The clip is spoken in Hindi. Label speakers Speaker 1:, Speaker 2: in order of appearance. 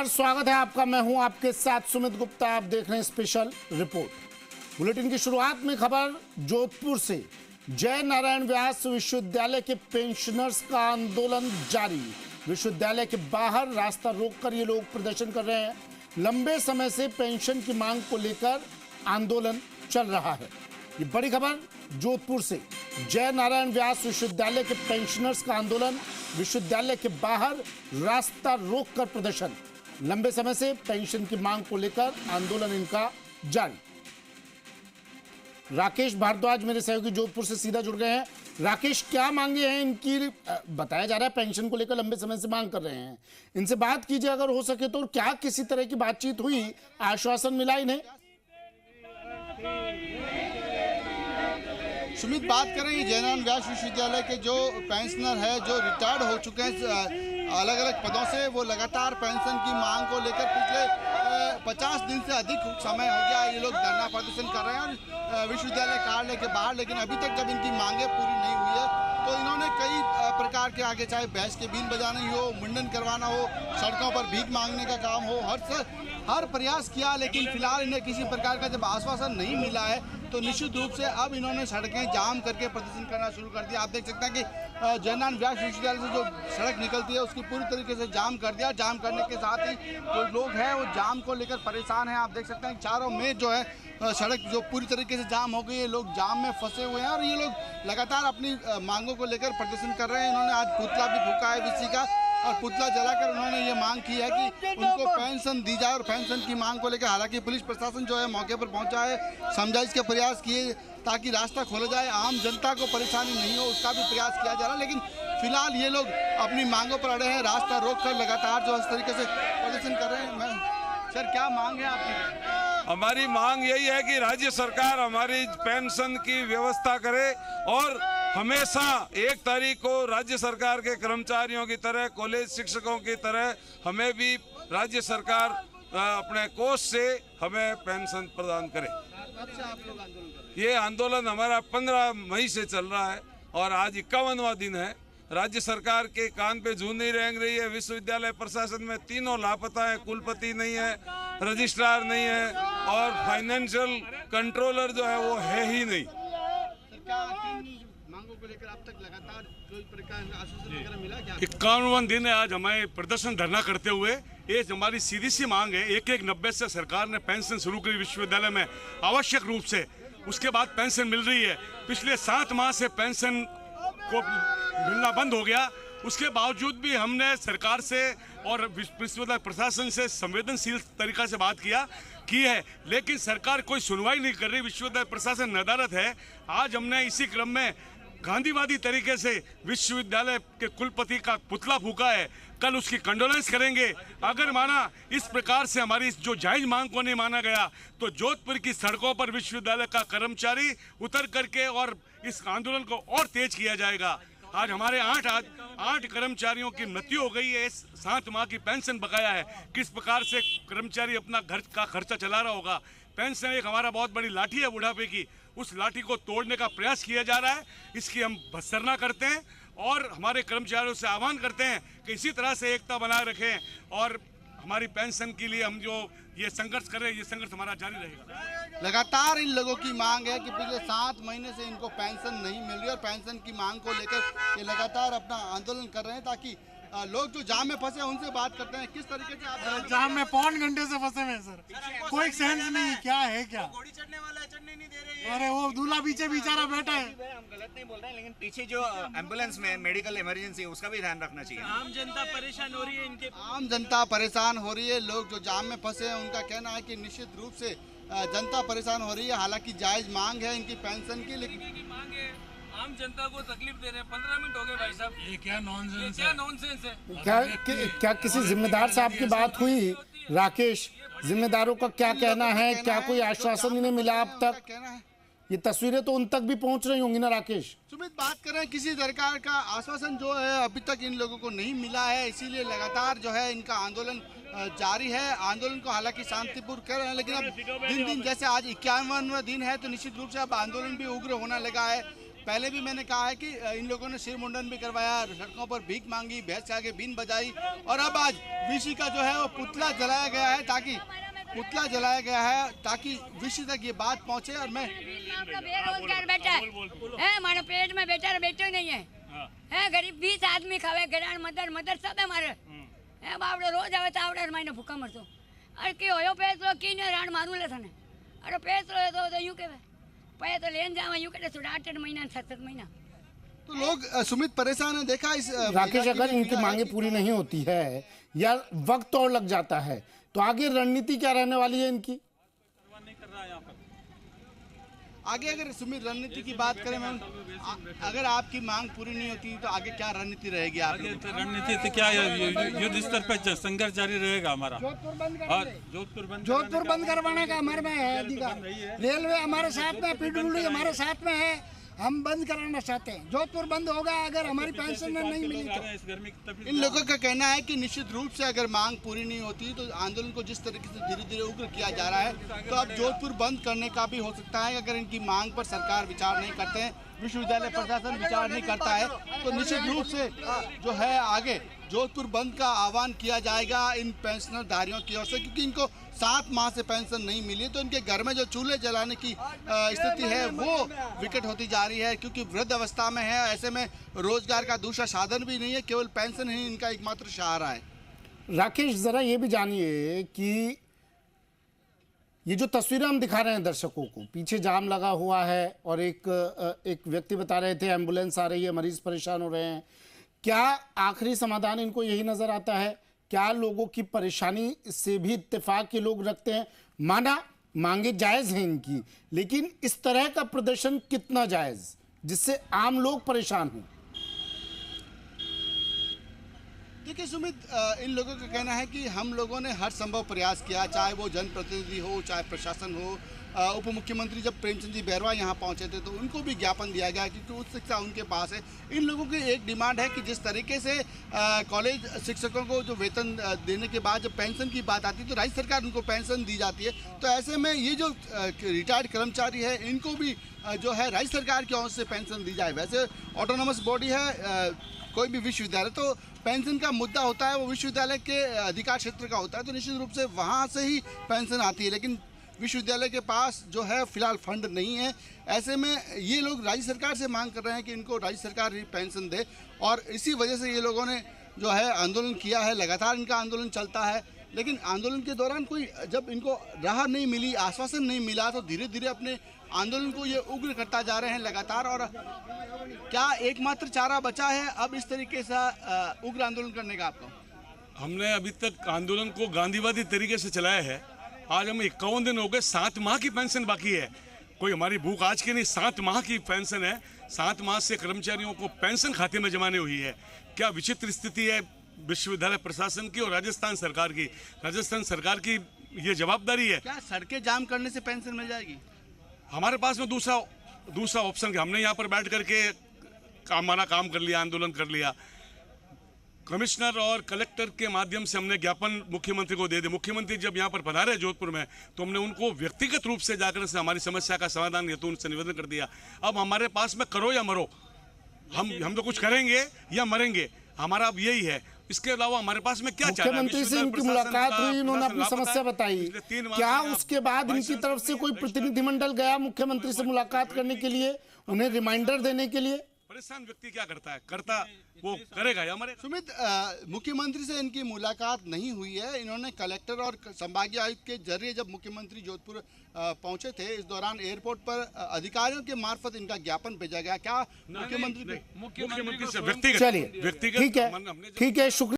Speaker 1: स्वागत है आपका। मैं हूं आपके साथ सुमित गुप्ता। आप देख रहे हैं स्पेशल रिपोर्ट। बुलेटिन की शुरुआत में खबर जोधपुर से। जय नारायण व्यास विश्वविद्यालय के पेंशनर्स का आंदोलन जारी। विश्वविद्यालय के बाहर रास्ता रोककर ये लोग प्रदर्शन कर रहे हैं। लंबे समय से पेंशन की मांग को लेकर आंदोलन चल रहा है। ये बड़ी खबर जोधपुर से। जय नारायण व्यास विश्वविद्यालय के पेंशनर्स का आंदोलन, विश्वविद्यालय के बाहर रास्ता रोककर प्रदर्शन। लंबे समय से पेंशन की मांग को लेकर आंदोलन इनका जारी। राकेश भारद्वाज मेरे सहयोगी जोधपुर से सीधा जुड़ गए हैं। राकेश, क्या मांगे हैं इनकी? बताया जा रहा है पेंशन को लेकर लंबे समय से मांग कर रहे हैं। इनसे बात कीजिए अगर हो सके तो। क्या किसी तरह की बातचीत हुई, आश्वासन मिला इन्हें?
Speaker 2: सुमित, बात करें जय नारायण व्यास विश्वविद्यालय के जो पेंशनर है, जो रिटायर्ड हो चुके हैं अलग अलग पदों से, वो लगातार पेंशन की मांग को लेकर पिछले 50 दिन से अधिक समय हो गया ये लोग धरना प्रदर्शन कर रहे हैं और विश्वविद्यालय कार्यालय के बाहर। लेकिन अभी तक जब इनकी मांगे पूरी नहीं हुई है तो इन्होंने कई प्रकार के आगे, चाहे भैंस के बीन बजाने हो, मुंडन करवाना हो, सड़कों पर भीख मांगने का काम हो, हर प्रयास किया। लेकिन फिलहाल इन्हें किसी प्रकार का जब आश्वासन नहीं मिला है तो निश्चित रूप से अब इन्होंने सड़कें जाम करके प्रदर्शन करना शुरू कर दिया। आप देख सकते हैं कि जय नारायण व्यास विश्वविद्यालय से जो सड़क निकलती है उसकी पूरी तरीके से जाम कर दिया। जाम करने के साथ ही जो लोग हैं वो जाम को लेकर परेशान हैं। आप देख सकते हैं चारों में जो है सड़क जो पूरी तरीके से जाम हो गई है, लोग जाम में फंसे हुए हैं और ये लोग लगातार अपनी मांगों को लेकर प्रदर्शन कर रहे हैं। इन्होंने आज पुतला भी फूका है वीसी का और पुतला जलाकर उन्होंने ये मांग की है कि उनको पेंशन दी जाए। और पेंशन की मांग को लेकर हालांकि पुलिस प्रशासन जो है मौके पर पहुंचा है, समझाइश के प्रयास किए ताकि रास्ता खोला जाए, आम जनता को परेशानी नहीं हो उसका भी प्रयास किया जा रहा है। लेकिन फिलहाल ये लोग अपनी मांगों पर अड़े हैं, रास्ता रोक कर लगातार जो इस तरीके से प्रदर्शन कर रहे हैं। सर, क्या मांग है आपकी?
Speaker 3: हमारी मांग यही है कि राज्य सरकार हमारी पेंशन की व्यवस्था करे और हमेशा 1 तारीख को राज्य सरकार के कर्मचारियों की तरह, कॉलेज शिक्षकों की तरह हमें भी राज्य सरकार अपने कोष से हमें पेंशन प्रदान करे। ये आंदोलन हमारा 15 मई से चल रहा है और आज 51वां दिन है। राज्य सरकार के कान पे जूं नहीं रेंग रही है। विश्वविद्यालय प्रशासन में तीनों लापता है, कुलपति नहीं है, रजिस्ट्रार नहीं है और फाइनेंशियल कंट्रोलर जो है वो है ही नहीं।
Speaker 2: मांगों को लेकर अब तक लगातार कोई प्रकार का आश्वासन वगैरह मिला क्या?
Speaker 4: 51वां दिन है आज हमें प्रदर्शन धरना करते हुए। ये हमारी सीधी सी मांग है। 1-1-90 से सरकार ने पेंशन शुरू करी विश्वविद्यालय में आवश्यक रूप से, उसके बाद पेंशन मिल रही है। पिछले 7 माह से पेंशन को मिलना बंद हो गया। उसके बावजूद भी हमने सरकार से और विश्वविद्यालय प्रशासन से संवेदनशील तरीका से बात की है, लेकिन सरकार कोई सुनवाई नहीं कर रही। विश्वविद्यालय प्रशासन नदारद है। आज हमने इसी क्रम में गांधीवादी तरीके से विश्वविद्यालय के कुलपति का पुतला फूका है। कल उसकी कंडोलेंस करेंगे। अगर माना इस प्रकार से हमारी जो जायज मांग को नहीं माना गया तो जोधपुर की सड़कों पर विश्वविद्यालय का कर्मचारी उतर करके और इस आंदोलन को और तेज किया जाएगा। आज हमारे 8 कर्मचारियों की मृत्यु हो गई है। 7 माह की पेंशन बकाया है। किस प्रकार से कर्मचारी अपना घर का खर्चा चला रहा होगा? पेंशन एक हमारा बहुत बड़ी लाठी है बुढ़ापे की, उस लाठी को तोड़ने का प्रयास किया जा रहा है। इसकी हम भत्सना करते हैं और हमारे कर्मचारियों से आह्वान करते हैं कि इसी तरह से एकता बनाए रखें और हमारी पेंशन के लिए हम जो ये संघर्ष कर रहे हैं, ये संघर्ष हमारा जारी रहेगा।
Speaker 2: लगातार इन लोगों की मांग है कि पिछले 7 महीने से इनको पेंशन नहीं मिल रही और पेंशन की मांग को लेकर ये लगातार अपना आंदोलन कर रहे हैं ताकि लोग जो जाम में फंसे उनसे बात करते हैं। किस तरीके से आप
Speaker 5: जाम में 5 घंटे से फंसे हुए हैं सर? कोई सेंस नहीं, क्या है क्या?
Speaker 6: घोड़ी चढ़ने वाला है, चढ़ने नहीं दे रहे।
Speaker 5: अरे वो दूल्हा पीछे बेचारा बैठा है।
Speaker 6: हम गलत नहीं बोल रहे हैं, लेकिन पीछे जो एम्बुलेंस में मेडिकल इमरजेंसी है उसका भी ध्यान रखना चाहिए।
Speaker 7: आम जनता परेशान हो रही है, इनके
Speaker 2: आम जनता परेशान हो रही है। लोग जो जाम में फंसे हैं उनका कहना है कि निश्चित रूप से जनता परेशान हो रही है। हालांकि जायज मांग है इनकी पेंशन की, लेकिन
Speaker 7: मांग है, आम जनता को तकलीफ दे रहे हैं। 15 मिनट हो गए भाई साहब।
Speaker 5: ये क्या नॉनसेंस है?
Speaker 1: क्या किसी जिम्मेदार से आपकी बात हुई? राकेश, जिम्मेदारों का क्या कहना है? क्या कोई आश्वासन इन्हें मिला अब तक?
Speaker 2: कहना है
Speaker 1: ये तस्वीरें तो उन तक भी पहुंच रही होंगी ना राकेश?
Speaker 2: सुमित, बात करें किसी प्रकार का आश्वासन जो है अभी तक इन लोगों को नहीं मिला है, इसीलिए लगातार जो है इनका आंदोलन जारी है। आंदोलन को हालांकि शांतिपूर्ण कर रहे हैं, लेकिन अब दिन दिन जैसे आज 51वां दिन है तो निश्चित रूप से अब आंदोलन भी उग्र होने लगा है। पहले भी मैंने कहा है कि इन लोगों ने सिर मुंडन भी करवाया, सड़कों पर भीख मांगी, भैंस के आगे बीन बजाई, और अब आज वीसी का जो है वो पुतला जलाया गया है ताकि वीसी तक ये बात पहुंचे। और मैं
Speaker 8: बेरोजगार बैठा है, हमारे पेट में बेटा बेटे नहीं है, गरीब 20 आदमी खावे, गरान मदर सब है मारे बापड़ो रोज आवे तो आवड़े महीने भूखा मरतो। अरे के होयो पैसो की ने राण मारू ले थने, अरे पैसो है तो यूं केवे पैसो लेन जावा यूं के 8 महीना 7 महीना।
Speaker 2: तो लोग सुमित परेशान है। देखा इस
Speaker 1: राकेश, अगर इनकी मांगे पूरी नहीं होती है या वक्त और लग जाता है तो आगे रणनीति क्या रहने वाली है इनकी?
Speaker 2: आगे अगर सुमित रणनीति की बात करें मैम, अगर आपकी मांग पूरी नहीं होती तो आगे क्या रणनीति रहेगी?
Speaker 9: आगे तो रणनीति तो क्या है, युद्ध स्तर पर संघर्ष जारी रहेगा हमारा। और जोधपुर बंद
Speaker 5: करवाने का हमारे में है अधिकार। रेलवे हमारे साथ में, पीडब्ल्यूडी हमारे साथ में है, हम बंद कराना चाहते हैं। जोधपुर बंद होगा अगर हमारी पेंशन नहीं मिली तो।
Speaker 2: इन लोगों का कहना है कि निश्चित रूप से अगर मांग पूरी नहीं होती तो आंदोलन को जिस तरीके से धीरे धीरे उग्र किया जा रहा है तो अब जोधपुर बंद करने का भी हो सकता है। अगर इनकी मांग पर सरकार विचार नहीं करते हैं, विश्वविद्यालय प्रशासन विचार नहीं करता है, तो निश्चित रूप से जो है आगे जोधपुर बंद का आह्वान किया जाएगा इन पेंशनरधारियों की ओर से, क्योंकि इनको 7 माह से पेंशन नहीं मिली। तो इनके घर में जो चूल्हे जलाने की स्थिति है वो विकट होती जा रही है, क्योंकि वृद्ध अवस्था में है। ऐसे में रोजगार का दूसरा साधन भी नहीं है, केवल पेंशन ही इनका एकमात्र सहारा है।
Speaker 1: राकेश, जरा ये भी जानिए कि ये जो तस्वीरें हम दिखा रहे हैं दर्शकों को, पीछे जाम लगा हुआ है और एक व्यक्ति बता रहे थे एम्बुलेंस आ रही है, मरीज परेशान हो रहे हैं। क्या आखिरी समाधान इनको यही नजर आता है? क्या लोगों की परेशानी से भी इत्तेफाक के लोग रखते हैं? माना मांगे जायज हैं इनकी, लेकिन इस तरह का प्रदर्शन कितना जायज जिससे आम लोग परेशान हों?
Speaker 2: देखिए सुमित, इन लोगों का कहना है कि हम लोगों ने हर संभव प्रयास किया, चाहे वो जनप्रतिनिधि हो, चाहे प्रशासन हो। उप मुख्यमंत्री जब प्रेमचंद जी बैरवा यहाँ पहुँचे थे तो उनको भी ज्ञापन दिया गया, क्योंकि उच्च शिक्षा उनके पास है। इन लोगों की एक डिमांड है कि जिस तरीके से कॉलेज शिक्षकों को जो वेतन देने के बाद जब पेंशन की बात आती है तो राज्य सरकार उनको पेंशन दी जाती है। तो ऐसे में ये जो रिटायर्ड कर्मचारी है इनको भी जो है राज्य सरकार की ओर से पेंशन दी जाए। वैसे ऑटोनोमस बॉडी है कोई भी विश्वविद्यालय, तो पेंशन का मुद्दा होता है वो विश्वविद्यालय के अधिकार क्षेत्र का होता है, तो निश्चित रूप से वहाँ से ही पेंशन आती है। लेकिन विश्वविद्यालय के पास जो है फिलहाल फंड नहीं है। ऐसे में ये लोग राज्य सरकार से मांग कर रहे हैं कि इनको राज्य सरकार ही पेंशन दे, और इसी वजह से ये लोगों ने जो है आंदोलन किया है। लगातार इनका आंदोलन चलता है, लेकिन आंदोलन के दौरान कोई जब इनको राह नहीं मिली, आश्वासन नहीं मिला, तो धीरे धीरे अपने आंदोलन को ये उग्र करता जा रहे हैं लगातार। और क्या एकमात्र चारा बचा है अब इस तरीके से उग्र आंदोलन करने का? आपको
Speaker 4: हमने अभी तक आंदोलन को गांधीवादी तरीके से चलाया है। आज हमें 51 दिन हो गए, 7 माह की पेंशन बाकी है। कोई हमारी भूख आज की नहीं, 7 माह की पेंशन है। 7 माह से कर्मचारियों को पेंशन खाते में जमा नहीं हुई है। क्या विचित्र स्थिति है विश्वविद्यालय प्रशासन की और राजस्थान सरकार की। राजस्थान सरकार की ये जवाबदारी है।
Speaker 2: क्या सड़कें जाम करने से पेंशन मिल जाएगी?
Speaker 4: हमारे पास में दूसरा ऑप्शन, हमने यहाँ पर बैठ करके हमारा काम कर लिया, आंदोलन कर लिया। कमिश्नर और कलेक्टर के माध्यम से हमने ज्ञापन मुख्यमंत्री को दे दिया। मुख्यमंत्री जब यहाँ पर पधारे जोधपुर में तो हमने उनको व्यक्तिगत रूप से जाकर से हमारी समस्या का समाधान हेतु उनसे निवेदन कर दिया। अब हमारे पास में करो या मरो, हम तो कुछ करेंगे या मरेंगे, हमारा अब यही है। इसके अलावा हमारे पास में क्या चारा?
Speaker 1: मुख्यमंत्री से इनकी मुलाकात हुई, इन्होंने अपनी समस्या बताई। क्या उसके बाद इनकी तरफ से कोई प्रतिनिधिमंडल गया मुख्यमंत्री से मुलाकात करने के लिए, उन्हें रिमाइंडर देने के लिए?
Speaker 4: परेशान व्यक्ति क्या करता है, करता वो करेगा या हमारे।
Speaker 2: सुमित, मुख्यमंत्री से इनकी मुलाकात नहीं हुई है। इन्होंने कलेक्टर और संभागीय आयुक्त के जरिए जब मुख्यमंत्री जोधपुर पहुंचे थे, इस दौरान एयरपोर्ट पर अधिकारियों के मार्फत इनका ज्ञापन भेजा गया। क्या मुख्यमंत्री
Speaker 4: से व्यक्तिगत
Speaker 1: चलिए ठीक है, शुक्रिया।